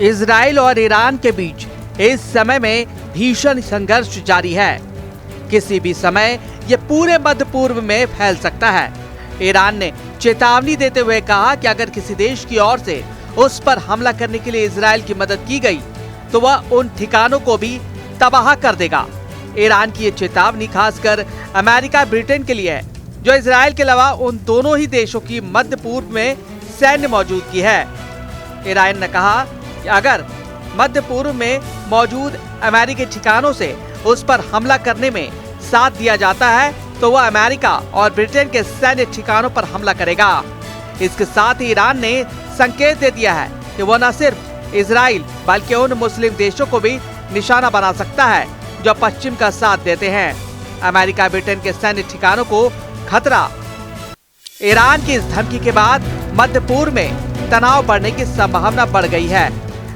Israel और Iran के बीच इस समय में भीषण संघर्ष जारी है। किसी भी समय ये पूरे मध्य पूर्व में फैल सकता है। ईरान ने चेतावनी देते हुए कहा कि अगर किसी देश की ओर से उस पर हमला करने के लिए इजराइल की मदद की गई तो वह उन ठिकानों को भी तबाह कर देगा। ईरान की ये चेतावनी खासकर अमेरिका ब्रिटेन के लिए है, जो इजराइल के अलावा उन दोनों ही देशों की मध्य पूर्व में सैन्य मौजूदगी है। ईरान ने कहा कि अगर मध्य पूर्व में मौजूद अमेरिकी ठिकानों से उस पर हमला करने में साथ दिया जाता है तो वह अमेरिका और ब्रिटेन के सैन्य ठिकानों पर हमला करेगा। इसके साथ ही ईरान ने संकेत दे दिया है कि वह न सिर्फ इजराइल बल्कि उन मुस्लिम देशों को भी निशाना बना सकता है जो पश्चिम का साथ देते हैं। अमेरिका ब्रिटेन के सैन्य ठिकानों को खतरा। ईरान की इस धमकी के बाद मध्य पूर्व में तनाव बढ़ने की संभावना बढ़ गई है।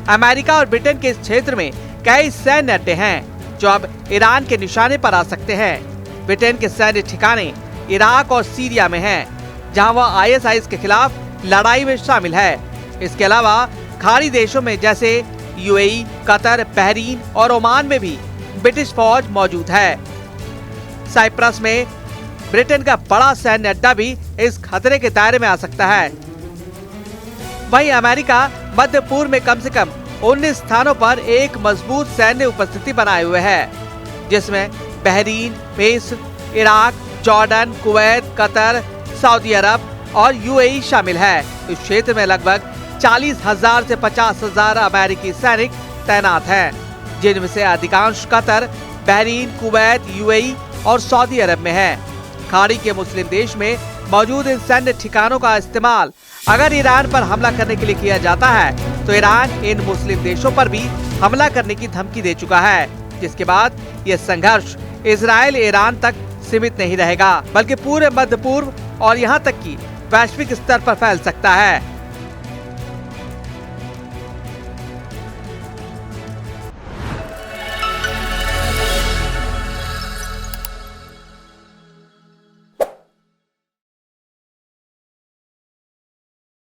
अमेरिका और ब्रिटेन के इस क्षेत्र में कई सैन्य अड्डे हैं जो अब ईरान के निशाने पर आ सकते हैं। ब्रिटेन के सैन्य ठिकाने इराक और सीरिया में हैं, जहां वह ISIS के खिलाफ लड़ाई में शामिल है। इसके अलावा खाड़ी देशों में जैसे UAE, कतर, बहरीन और ओमान में भी ब्रिटिश फौज मौजूद है। साइप्रस में ब्रिटेन का बड़ा सैन्य अड्डा भी इस खतरे के दायरे में आ सकता है। वहीं अमेरिका मध्य पूर्व में कम से कम 19 स्थानों पर एक मजबूत सैन्य उपस्थिति बनाए हुए है, जिसमें बहरीन, मिस्र, इराक, जॉर्डन, कुवैत, कतर, सऊदी अरब और UAE शामिल है। इस क्षेत्र में लगभग 40,000 से 50,000 अमेरिकी सैनिक तैनात हैं, जिनमें से अधिकांश कतर, बहरीन, कुवैत, UAE और सऊदी अरब में है। खाड़ी के मुस्लिम देश में मौजूद इन सैन्य ठिकानों का इस्तेमाल अगर ईरान पर हमला करने के लिए किया जाता है तो ईरान इन मुस्लिम देशों पर भी हमला करने की धमकी दे चुका है, जिसके बाद यह संघर्ष इजराइल ईरान तक सीमित नहीं रहेगा बल्कि पूरे मध्य पूर्व और यहाँ तक कि वैश्विक स्तर पर फैल सकता है।